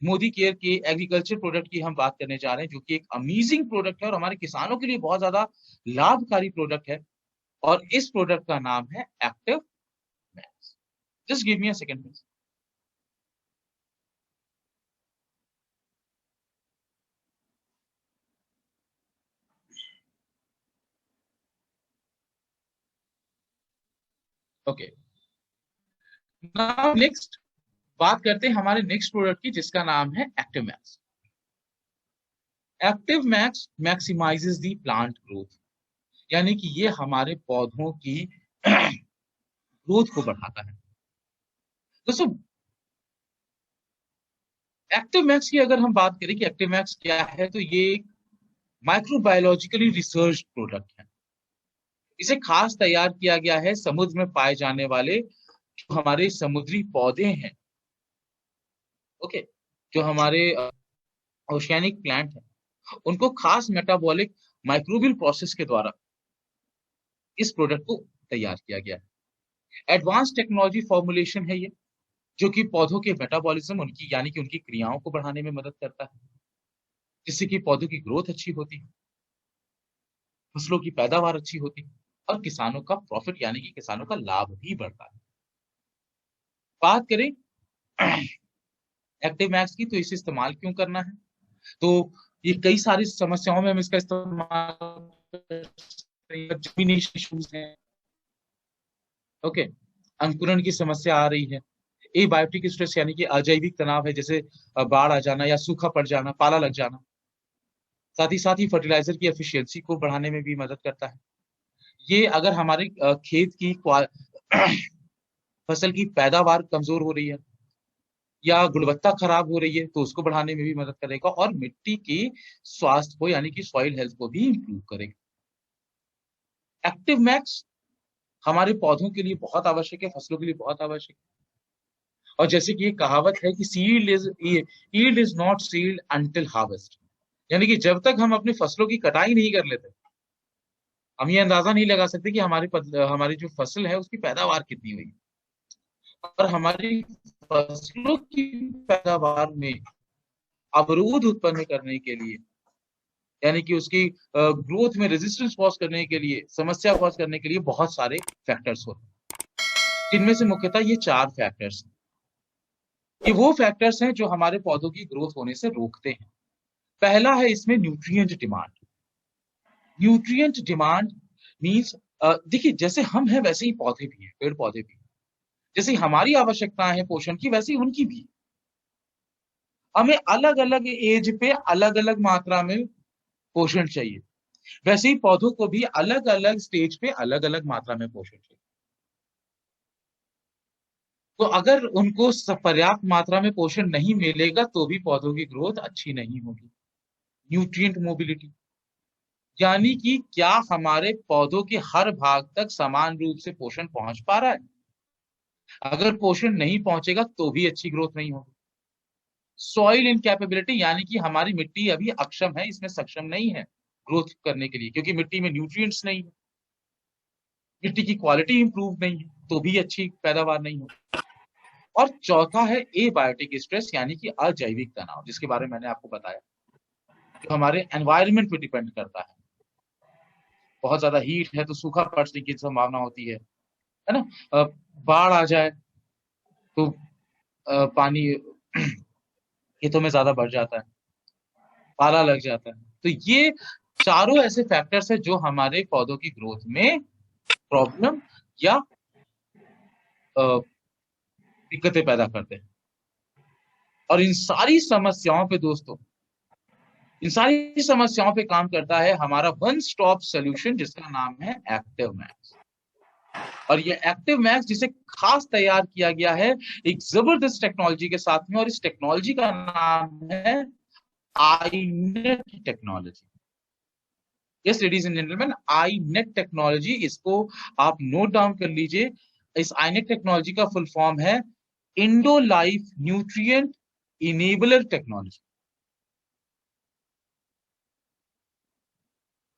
Modi care के agriculture product की हम बात करने जा रहे हैं, जो कि एक अमेजिंग प्रोडक्ट है और हमारे किसानों के लिए बहुत ज्यादा लाभकारी प्रोडक्ट है। और इस प्रोडक्ट का नाम है Active max. Just give me a second please. Okay, now next बात करते हैं हमारे नेक्स्ट प्रोडक्ट की, जिसका नाम है Active Max. Active Max maximises the plant growth, यानी कि ये हमारे पौधों की ग्रोथ को बढ़ाता है। दोस्तों, एक्टिव मैक्स की अगर हम बात करें कि एक्टिव मैक्स क्या है, तो ये एक माइक्रोबायोलॉजिकली रिसर्च प्रोडक्ट है। इसे खास तैयार किया गया है समुद्र में पाए जाने वाले जो हमारे समुद्री पौधे हैं, ओके, जो हमारे ओशियानिक प्लांट है, उनको खास मेटाबॉलिक माइक्रोबियल प्रोसेस के द्वारा इस प्रोडक्ट को तैयार किया गया है। एडवांस टेक्नोलॉजी फॉर्मुलेशन है ये, जो कि पौधों के मेटाबॉलिज्म, उनकी यानी कि उनकी क्रियाओं को बढ़ाने में मदद करता है, जिससे कि पौधों की ग्रोथ अच्छी होती है, फसलों की पैदावार अच्छी होती है और किसानों का प्रॉफिट यानी कि किसानों का लाभ भी बढ़ता है। बात करें एक्टिव मैक्स की, तो इसे इस्तेमाल क्यों करना है, तो ये कई सारी समस्याओं में हम इसका इस्तेमाल, जर्मिनेशन इश्यूज हैं, ओके, अंकुरण की समस्या आ रही है, ए बायोटिक स्ट्रेस यानी कि अजैविक तनाव है, जैसे बाढ़ आ जाना या सूखा पड़ जाना, पाला लग जाना, साथ ही फर्टिलाइजर की एफिशिएंसी को बढ़ाने में भी मदद करता है। ये अगर हमारे खेत की फसल की पैदावार कमजोर हो रही है या गुणवत्ता खराब हो रही है, तो उसको बढ़ाने में भी मदद करेगा और मिट्टी की स्वास्थ्य को यानी कि सॉइल हेल्थ को भी इंप्रूव करेगा। एक्टिव मैक्स हमारे पौधों के लिए बहुत आवश्यक है, फसलों के लिए बहुत आवश्यक है। और जैसे कि ये कहावत है कि yield is not sealed until harvest, यानी कि जब तक हम अपनी फसलों की कटाई नहीं कर लेते, हम ये अंदाजा नहीं लगा सकते कि हमारी जो फसल है उसकी पैदावार कितनी हुई। और हमारी फसलों की पैदावार में अवरोध उत्पन्न करने के लिए, यानी कि उसकी ग्रोथ में रेजिस्टेंस कॉज करने के लिए, समस्या कॉज करने के लिए बहुत सारे फैक्टर्स होते हैं, जिनमें से मुख्यतः ये 4 फैक्टर्स हैं। ये वो फैक्टर्स हैं जो हमारे पौधों की ग्रोथ होने से रोकते हैं। पहला है इसमें nutrient demand. Nutrient demand means, देखिए जैसे हम हैं वैसे ही पौधे भी हैं, पेड़ पौधे भी हैं। जैसे हमारी आवश्यकता है पोषण की, वैसे ही उनकी भी। हमें अलग अलग एज पे अलग अलग मात्रा में पोषण चाहिए, वैसे ही पौधों को भी अलग अलग स्टेज पे अलग अलग मात्रा में पोषण चाहिए। तो अगर उनको पर्याप्त मात्रा में पोषण नहीं मिलेगा तो भी पौधों की ग्रोथ अच्छी नहीं होगी। न्यूट्रिएंट मोबिलिटी, यानी कि क्या हमारे पौधों के हर भाग तक समान रूप से पोषण पहुंच पा रहा है। अगर पोषण नहीं पहुंचेगा तो भी अच्छी ग्रोथ नहीं होगी। सॉइल इनकैपेबिलिटी, यानी कि हमारी मिट्टी अभी अक्षम है, इसमें सक्षम नहीं है ग्रोथ करने के लिए, क्योंकि मिट्टी में न्यूट्रिएंट्स नहीं है, मिट्टी की क्वालिटी इंप्रूव नहीं है, तो भी अच्छी पैदावार नहीं होगी। और चौथा है एबायोटिक स्ट्रेस, यानी कि अजैविक तनाव, जिसके बारे में मैंने आपको बताया, जो हमारे एनवायरनमेंट पे डिपेंड करता है। बहुत ज्यादा हीट है तो सूखा पड़ने की संभावना होती है ना, बाढ़ आ जाए तो पानी खेतों में ज्यादा बढ़ जाता है, पाला लग जाता है। तो ये चारों ऐसे फैक्टर्स है जो हमारे पौधों की ग्रोथ में प्रॉब्लम या दिक्कतें पैदा करते हैं। और इन सारी समस्याओं पे दोस्तों, इन सारी समस्याओं पे काम करता है हमारा वन स्टॉप सोल्यूशन, जिसका नाम है एक्टिव मैक्स। और ये एक्टिव मैक्स जिसे खास तैयार किया गया है एक जबरदस्त टेक्नोलॉजी के साथ में, और इस टेक्नोलॉजी का नाम है iNET technology. Yes ladies and gentleman, iNET technology, इसको आप नोट डाउन कर लीजिए। इस आईनेट टेक्नोलॉजी का फुल फॉर्म है Indo life nutrient enabler technology.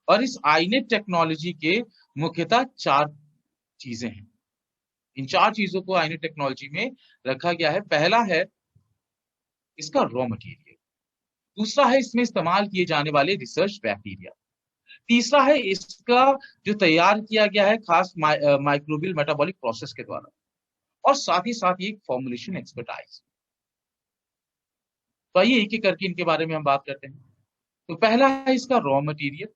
और इस आईनेट टेक्नोलॉजी के मुख्यतः 4 चीजें हैं। इन 4 चीजों को आईनेट टेक्नोलॉजी में रखा गया है। पहला है इसका रॉ मटेरियल। दूसरा है इसमें इस्तेमाल किए जाने वाले रिसर्च बैक्टीरिया। तीसरा है इसका जो तैयार किया गया है खास माइक्रोबियल मेटाबॉलिक प्रोसेस के द्वारा, और साथ ही साथ ये फॉर्मुलेशन एक्सपर्टाइज। तो आइए एक एक करके इनके बारे में हम बात करते हैं। तो पहला है इसका रॉ मटेरियल,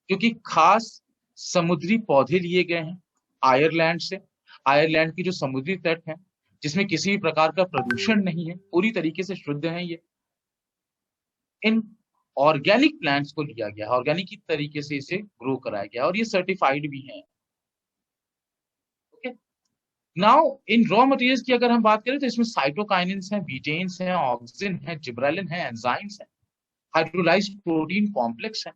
जो कि खास समुद्री पौधे लिए गए हैं आयरलैंड से। आयरलैंड की जो समुद्री तट है, जिसमें किसी भी प्रकार का प्रदूषण नहीं है, पूरी तरीके से शुद्ध है ये। इन ऑर्गेनिक प्लांट्स को लिया गया, ऑर्गेनिक की तरीके से इसे ग्रो कराया गया, और ये सर्टिफाइड भी है। Okay, now in raw materials की अगर हम बात करें तो इसमें साइटोकाइनिन्स हैं, बीटेन्स हैं, ऑक्सिन है, जिब्रेलिन है, एंजाइम्स हैं, हाइड्रोलाइज्ड प्रोटीन कॉम्प्लेक्स है।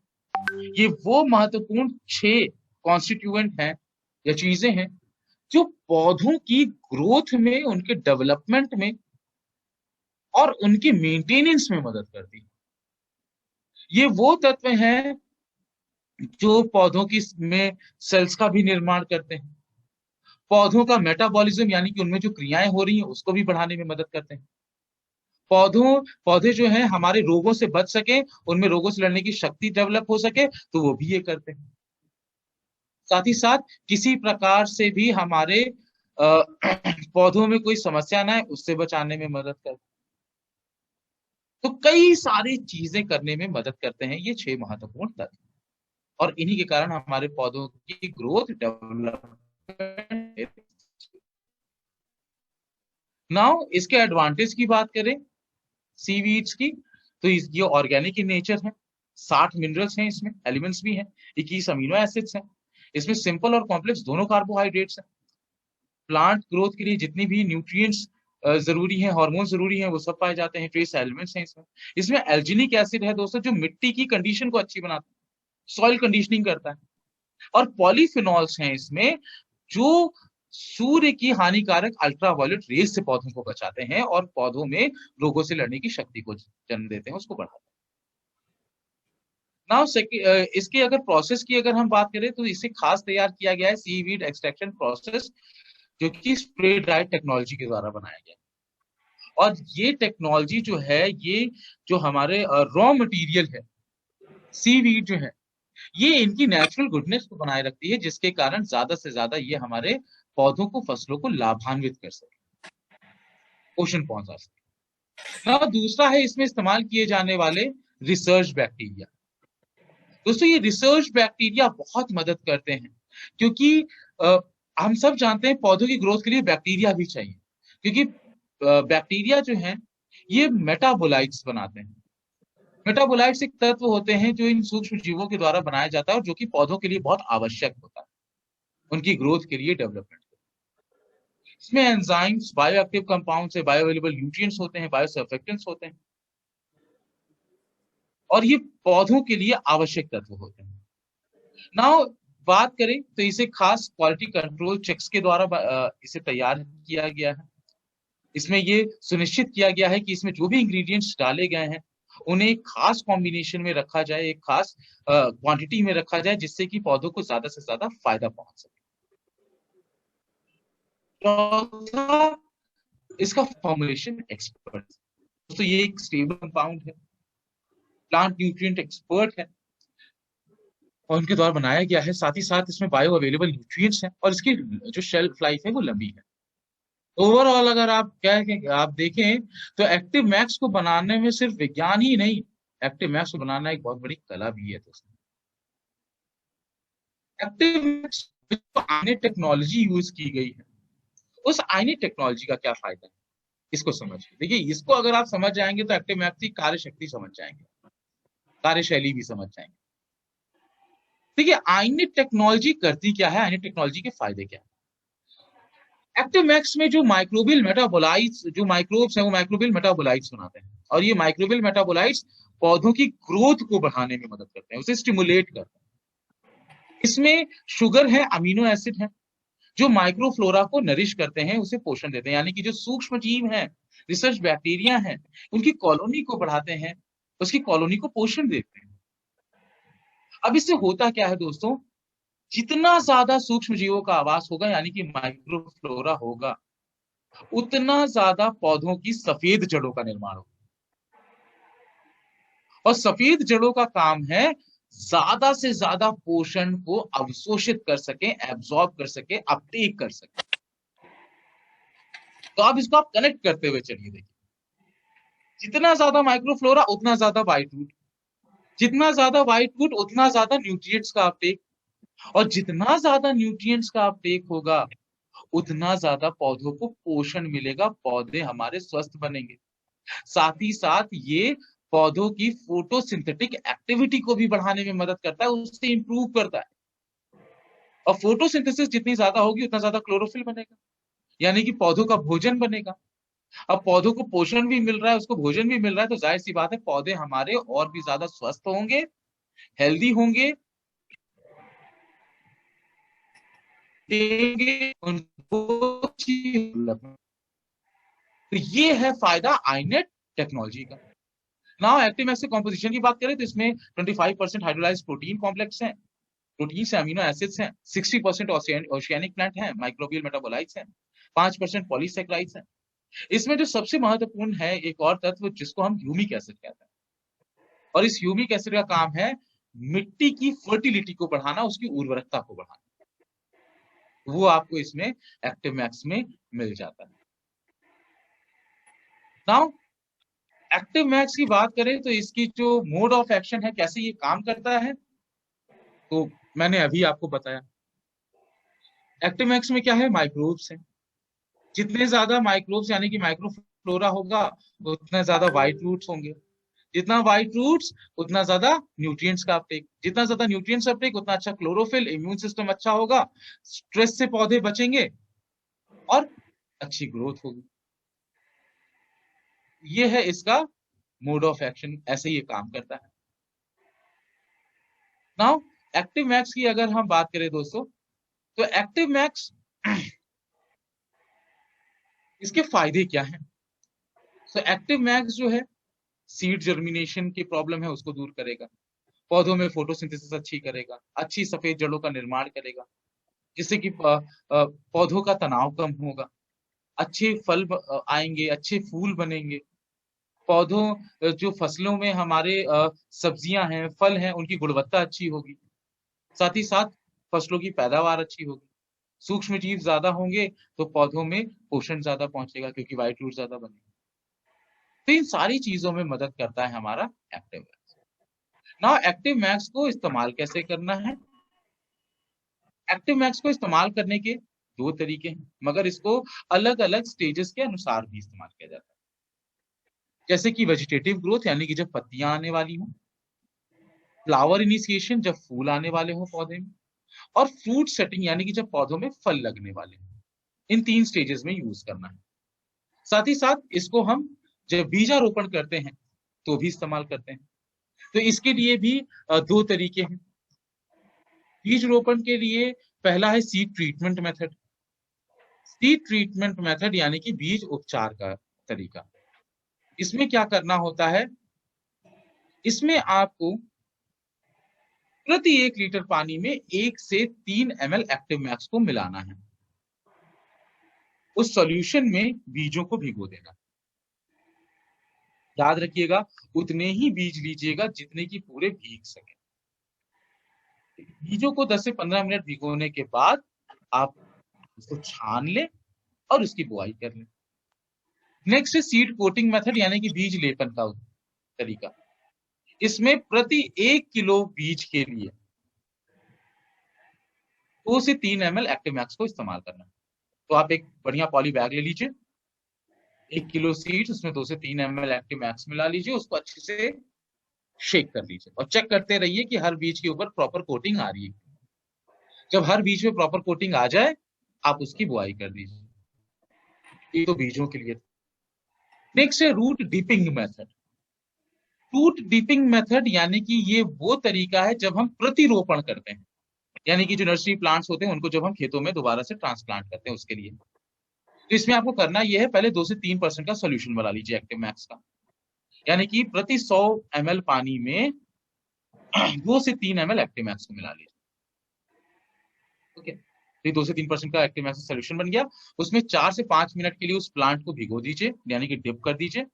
ये वो महत्वपूर्ण 6 कॉन्स्टिट्यूएंट हैं या चीजें हैं जो पौधों की ग्रोथ में, उनके डेवलपमेंट में और उनके मेंटेनेंस में मदद करती है। ये वो तत्व हैं जो पौधों की में सेल्स का भी निर्माण करते हैं, पौधों का मेटाबॉलिज्म यानी कि उनमें जो क्रियाएं हो रही हैं उसको भी बढ़ाने में मदद करते हैं। पौधे जो हैं हमारे रोगों से बच सके, उनमें रोगों से लड़ने की शक्ति डेवलप हो सके, तो वो भी ये करते हैं। साथ ही साथ किसी प्रकार से भी हमारे पौधों में कोई समस्या ना है, उससे बचाने में मदद करते हैं। तो कई सारी चीजें करने में मदद करते हैं ये 6 महत्वपूर्ण तत्व, और इन्हीं के कारण हमारे पौधों की ग्रोथ डेवलपमेंट। नाउ इसके एडवांटेज की बात करें सीवीड्स की, तो ये ऑर्गेनिक इन नेचर है। 60 मिनरल्स हैं इसमें, एलिमेंट्स भी हैं, 21 अमीनो एसिड्स हैं। इसमें सिंपल और कॉम्प्लेक्स दोनों कार्बोहाइड्रेट्स हैं। प्लांट ग्रोथ के लिए जितनी भी न्यूट्रिएंट्स जरूरी हैं, हार्मोन जरूरी हैं, वो सब पाए जाते हैं। ट्रेस एलिमेंट्स हैं इसमें। इसमें एल्जिनिक एसिड है दोस्तों, जो मिट्टी की कंडीशन को अच्छी बनाता है, सॉइल कंडीशनिंग करता है। और पॉलीफिनॉल्स हैं इसमें, जो सूर्य की हानिकारक अल्ट्रावायलेट रेज से पौधों को बचाते हैं और पौधों में रोगों से लड़ने की शक्ति को जन्म देते हैं, उसको बढ़ाते हैं। नाउ इसके अगर प्रोसेस की अगर हम बात करें तो इसे खास तैयार किया गया है सीवीड एक्सट्रैक्शन प्रोसेस, जो कि स्प्रे ड्राइड टेक्नोलॉजी के द्वारा बनाया गया। और ये टेक्नोलॉजी जो है, ये जो हमारे रॉ मटेरियल है सीवीड जो है, ये इनकी नेचुरल गुडनेस को बनाए रखती है, जिसके कारण ज्यादा से ज्यादा ये हमारे पौधों को, फसलों को लाभान्वित कर सके, पोषण पहुंचा सके। ना दूसरा है इसमें इस्तेमाल किए जाने वाले रिसर्च बैक्टीरिया। दोस्तों ये रिसर्च बैक्टीरिया बहुत मदद करते हैं, क्योंकि हम सब जानते हैं पौधों की ग्रोथ के लिए बैक्टीरिया भी चाहिए, क्योंकि बैक्टीरिया जो है ये मेटाबोलाइट्स बनाते हैं। मेटाबोलाइट्स एक तत्व होते हैं जो इन सूक्ष्म जीवों के द्वारा बनाया जाता है, और जो कि पौधों के लिए बहुत आवश्यक होता है उनकी ग्रोथ के लिए, डेवलपमेंट। इसमें एंजाइम्स, बायोएक्टिव कंपाउंड्स है, बायोअवेलेबल न्यूट्रिएंट्स होते हैं, बायोसर्फेक्टेंट्स होते हैं, और ये पौधों के लिए आवश्यक तत्व होते हैं। नाउ बात करें तो इसे खास क्वालिटी कंट्रोल चेक्स के द्वारा इसे तैयार किया गया है। इसमें ये सुनिश्चित किया गया है कि इसमें जो भी इंग्रेडिएंट्स डाले गए हैं उन्हें एक खास कॉम्बिनेशन में रखा जाए, एक खास क्वांटिटी में रखा जाए, जिससे कि पौधों को ज्यादा से ज्यादा फायदा पहुंच सके। चौथा इसका फॉर्मुलेशन एक्सपर्ट। दोस्तों ये एक स्टेबल कंपाउंड है, प्लांट न्यूट्रिएंट एक्सपर्ट है, और उनके द्वारा बनाया गया है। साथ ही साथ इसमें बायो अवेलेबल न्यूट्रिएंट्स हैं, और इसकी जो शेल्फ लाइफ है वो लंबी है। ओवरऑल अगर आप आप देखें तो एक्टिव मैक्स को बनाने में सिर्फ विज्ञान ही नहीं, एक्टिव मैक्स को बनाना एक बहुत बड़ी कला भी है दोस्तों। एक्टिव मैक्स आईने टेक्नोलॉजी यूज की गई है, उस आईने टेक्नोलॉजी का क्या फायदा है, इसको समझिए। देखिए, इसको अगर आप समझ जाएंगे तो एक्टिव मैक्स की कार्य शक्ति समझ जाएंगे, कार्यशैली भी समझ जाएंगे। देखिए, आईने टेक्नोलॉजी करती क्या है, आईने टेक्नोलॉजी के फायदे क्या है। एक्टिव मैक्स में जो माइक्रोबियल मेटाबोलाइट्स, जो माइक्रोब्स हैं, वो माइक्रोबियल मेटाबोलाइट्स बनाते हैं, और ये माइक्रोबियल मेटाबोलाइट्स पौधों की ग्रोथ को बढ़ाने में मदद करते हैं, उसे स्टिमुलेट करते हैं। इसमें शुगर है, अमीनो एसिड है, जो माइक्रोफ्लोरा को नरिश करते हैं, उसे पोषण देते हैं, यानी कि जो सूक्ष्म जीव हैं, रिसर्च बैक्टीरिया हैं, उनकी कॉलोनी को बढ़ाते हैं, उसकी कॉलोनी को पोषण देते हैं। अब इससे होता क्या है दोस्तों, जितना ज्यादा सूक्ष्म जीवों का आवास होगा, यानी कि माइक्रोफ्लोरा होगा, उतना ज्यादा पौधों की सफेद जड़ों का निर्माण होगा। और सफेद जड़ों का काम है ज्यादा से ज्यादा पोषण को अवशोषित कर सके, एब्जॉर्ब कर सके, अपटेक कर सके। तो आप इसको आप कनेक्ट करते हुए चलिए, देखिए जितना ज्यादा माइक्रोफ्लोरा उतना ज्यादा व्हाइट रूट, जितना ज्यादा व्हाइट रूट उतना ज्यादा न्यूट्रिएंट्स का अपटेक, और जितना ज्यादा न्यूट्रिएंट्स का अपटेक होगा उतना ज्यादा पौधों को पोषण मिलेगा, पौधे हमारे स्वस्थ बनेंगे। साथ ही साथ ये पौधों की फोटोसिंथेटिक एक्टिविटी को भी बढ़ाने में मदद करता है, उससे इंप्रूव करता है। और फोटोसिंथेसिस जितनी ज्यादा होगी उतना ज्यादा क्लोरोफिल बनेगा, यानी कि पौधों का भोजन बनेगा। अब पौधों को पोषण भी मिल रहा है, उसको भोजन भी मिल रहा है, तो जाहिर सी बात है पौधे हमारे और भी ज्यादा स्वस्थ होंगे, हेल्दी होंगे, देंगे उनको। तो ये है फायदा आईनेट टेक्नोलॉजी का। नाउ एक्टिव से कॉम्पोजिशन की बात करें तो इसमें 25% हाइड्रोलाइज्ड प्रोटीन कॉम्प्लेक्स हैं, प्रोटीन से अमीनो एसिड्स हैं, 60% ओशियानिक प्लांट हैं, माइक्रोबियल मेटाबोलाइट्स हैं, 5% पॉलीसेक्राइड्स हैं। इसमें जो सबसे महत्वपूर्ण है एक और तत्व जिसको हम ह्यूमिक एसिड कहते हैं, और इस ह्यूमिक एसिड का काम है मिट्टी की फर्टिलिटी को बढ़ाना, उसकी उर्वरकता को बढ़ाना। वो आपको इसमें एक्टिव मैक्स में मिल जाता है। नाउ एक्टिव मैक्स की बात करें तो इसकी जो मोड ऑफ एक्शन है, कैसे ये काम करता है, तो मैंने अभी आपको बताया। एक्टिव मैक्स में क्या है, माइक्रोब्स है। जितने ज्यादा माइक्रोब्स यानी कि माइक्रोफ्लोरा होगा उतना ज्यादा व्हाइट रूट्स होंगे, जितना व्हाइट रूट्स उतना ज्यादा न्यूट्रिएंट्स का अपटेक, जितना ज्यादा न्यूट्रिएंट्स अपटेक उतना अच्छा क्लोरोफिल, इम्यून सिस्टम अच्छा होगा, स्ट्रेस से पौधे बचेंगे और अच्छी ग्रोथ होगी। ये है इसका मोड ऑफ एक्शन, ऐसे ये काम करता है। नाउ एक्टिव मैक्स की अगर हम बात करें दोस्तों, तो एक्टिव मैक्स इसके फायदे क्या हैं। तो एक्टिव मैक्स जो है सीड जर्मिनेशन की प्रॉब्लम है उसको दूर करेगा, पौधों में फोटोसिंथेसिस अच्छी करेगा, अच्छी सफेद जड़ों का निर्माण करेगा, जिससे कि पौधों का तनाव कम होगा, अच्छे फल आएंगे, अच्छे फूल बनेंगे, पौधों जो फसलों में हमारे सब्जियां हैं, फल हैं, उनकी गुणवत्ता अच्छी होगी, साथ ही साथ फसलों की पैदावार अच्छी होगी, सूक्ष्म जीव ज्यादा होंगे तो पौधों में पोषण ज्यादा पहुंचेगा क्योंकि व्हाइट रूट ज्यादा बनेंगे। तो इन सारी चीजों में मदद करता है हमारा active max. Now active max को इस्तेमाल कैसे करना है। एक्टिव मैक्स को इस्तेमाल करने के दो तरीके हैं, मगर इसको अलग अलग स्टेजेस के अनुसार भी इस्तेमाल किया जाता है। जैसे कि वेजिटेटिव ग्रोथ यानी कि जब पत्तियां आने वाली हो, फ्लावर इनिशिएशन जब फूल आने वाले हो पौधे में, और फ्रूट सेटिंग यानी कि जब पौधों में फल लगने वाले हो। इन तीन स्टेजेस में यूज करना है। साथ ही साथ इसको हम जब बीजारोपण करते हैं तो भी इस्तेमाल करते हैं। तो इसके लिए भी दो तरीके हैं। बीज रोपण के लिए पहला है seed treatment method. Seed treatment method यानी कि बीज उपचार का तरीका। इसमें क्या करना होता है, इसमें आपको प्रति 1 लीटर पानी में 1 से 3 ml एक्टिव मैक्स को मिलाना है। उस सॉल्यूशन में बीजों को भिगो देना। याद रखिएगा उतने ही बीज लीजिएगा जितने की पूरे भीग सके। बीजों को 10 से 15 मिनट भिगोने के बाद आप उसको छान लें और उसकी बुआई कर लें। नेक्स्ट है सीड कोटिंग मेथड यानी कि बीज लेपन का तरीका। इसमें प्रति 1 किलो बीज के लिए 2 से 3 ml एक्टिव मैक्स को इस्तेमाल करना। तो आप एक बढ़िया पॉली बैग ले लीजिए, 1 किलो सीड्स, उसमें 2 से 3 ml एक्टिव मैक्स मिला लीजिए, उसको अच्छे से शेक कर लीजिए और चेक करते रहिए कि हर बीज के ऊपर प्रॉपर कोटिंग आ रही है। जब हर बीज में प्रॉपर कोटिंग आ जाए आप उसकी बुआई कर दीजिए। ये तो बीजों के लिए। नेक्स्ट है root dipping method. Root dipping method यानी कि ये वो तरीका है जब हम प्रतिरोपण करते हैं, यानी कि जो नर्सरी प्लांट्स होते हैं उनको जब हम खेतों में दोबारा से ट्रांसप्लांट करते हैं उसके लिए। तो इसमें आपको करना यह है, पहले 2 से 3% का सोल्यूशन बना लीजिए एक्टिव मैक्स का, यानी कि प्रति 100 ml पानी में 2 से 3 ml एक्टिव मैक्स को मिला लीजिए। ओके। तो 2 से 3% का एक्टिव मैक्स सोल्यूशन बन गया। उसमें 4 से 5 मिनट के लिए उस प्लांट को भिगो दीजिए, यानी कि डिप कर दीजिए,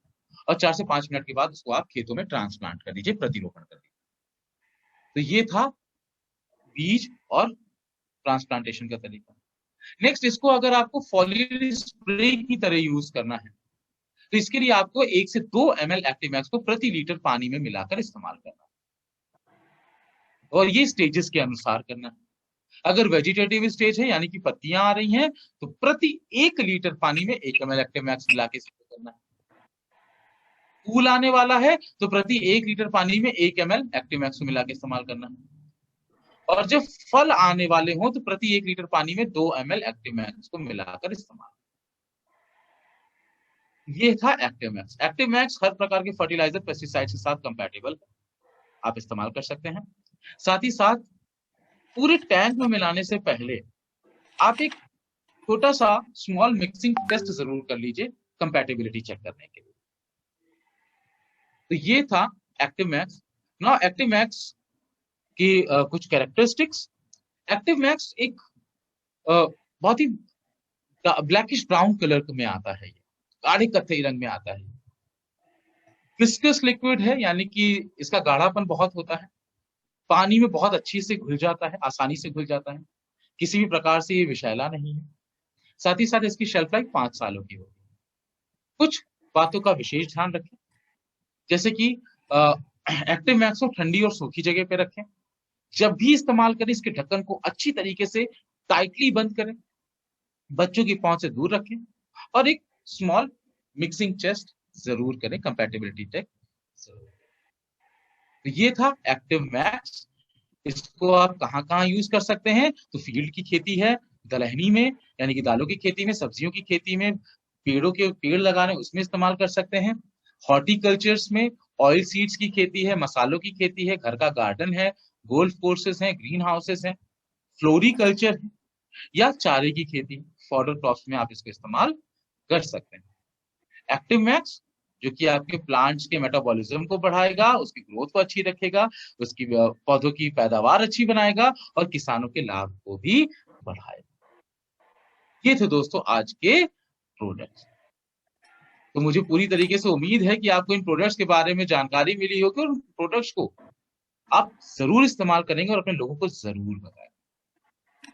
और 4 से 5 मिनट के बाद उसको आप खेतों में ट्रांसप्लांट कर दीजिए, प्रतिरोपण कर दीजिए। तो ये था बीज और ट्रांसप्लांटेशन का तरीका। नेक्स्ट, इसको अगर आपको फॉलियर स्प्रे की तरह यूज करना है तो इसके लिए आपको 1 से 2 ml एक्टिव मैक्स को प्रति लीटर पानी में मिलाकर इस्तेमाल करना है, और ये स्टेजेस के अनुसार करना है। अगर वेजिटेटिव स्टेज है यानी कि पत्तियां आ रही हैं तो प्रति 1 लीटर पानी में 1 ml एक्टिव मैक्स मिला के स्प्रे करना है। फूल आने वाला है तो प्रति 1 लीटर पानी में 1 ml एक्टिव मैक्स मिला के इस्तेमाल करना है, और जब फल आने वाले हो तो प्रति 1 लीटर पानी में 2 ml एक्टिव मैक्स को मिलाकर इस्तेमाल। ये था एक्टिव मैक्स। एक्टिव मैक्स हर प्रकार के फर्टिलाइजर पेस्टिसाइड के साथ कंपैटिबल है, आप इस्तेमाल कर सकते हैं। साथ ही साथ पूरे टैंक में मिलाने से पहले आप एक छोटा सा स्मॉल मिक्सिंग टेस्ट जरूर कर लीजिए कंपैटिबिलिटी चेक करने के लिए। तो ये था active max. Now active max की कुछ कैरेक्टरिस्टिक्स। एक्टिव मैक्स एक बहुत ही ब्लैकिश ब्राउन कलर में आता है, गाढ़े कत्थई रंग में आता है। विस्कस लिक्विड है, यानी कि इसका गाढ़ापन बहुत होता है, पानी में बहुत अच्छी से घुल जाता है, आसानी से घुल जाता है, किसी भी प्रकार से ये विषैला नहीं है। साथ ही साथ इसकी शेल्फ लाइफ 5 सालों की होती है। कुछ बातों का विशेष ध्यान रखें, जैसे कि एक्टिव मैक्स को ठंडी और सूखी जगह पे रखें। जब भी इस्तेमाल करें इसके ढक्कन को अच्छी तरीके से टाइटली बंद करें, बच्चों की पहुंच से दूर रखें, और एक स्मॉल मिक्सिंग टेस्ट जरूर करें, कंपैटिबिलिटी टेस्ट। तो ये था एक्टिव मैक्स। इसको आप कहाँ कहाँ यूज कर सकते हैं? तो फील्ड की खेती है, दलहनी में यानी कि दालों की खेती में, सब्जियों की खेती में, पेड़ लगाने उसमें इस्तेमाल कर सकते हैं। हॉर्टिकल्चर्स में ऑयल सीड्स की खेती है, मसालों की खेती है, घर का गार्डन है, गोल्फ कोर्सेस हैं, ग्रीन हाउसेस हैं, फ्लोरिकल्चर है, या चारे की खेती, फॉडर क्रॉप्स में आप इसको इस्तेमाल कर सकते हैं। एक्टिव मैक्स जो कि आपके प्लांट्स के मेटाबॉलिज्म को बढ़ाएगा, उसकी ग्रोथ को अच्छी रखेगा, उसकी पौधों की पैदावार अच्छी बनाएगा, और किसानों के लाभ को भी बढ़ाएगा। ये थे दोस्तों आज के प्रोडक्ट्स। तो मुझे पूरी तरीके से उम्मीद है कि आपको इन प्रोडक्ट्स के बारे में जानकारी मिली होगी, और प्रोडक्ट्स को आप जरूर इस्तेमाल करेंगे और अपने लोगों को जरूर बताएंगे।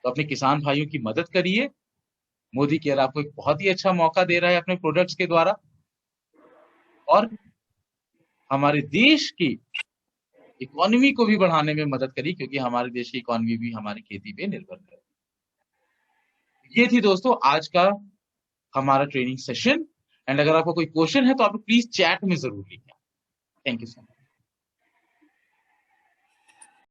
तो अपने किसान भाइयों की मदद करिए। मोदी केयर आपको एक बहुत ही अच्छा मौका दे रहा है अपने प्रोडक्ट्स के द्वारा, और हमारे देश की इकोनॉमी को भी बढ़ाने में मदद करी, क्योंकि हमारे देश की इकोनॉमी भी हमारी खेती पे निर्भर है। ये थी दोस्तों आज का हमारा ट्रेनिंग सेशन। एंड अगर आपको कोई क्वेश्चन है तो आप प्लीज चैट में जरूर लिखें। Thank you so much.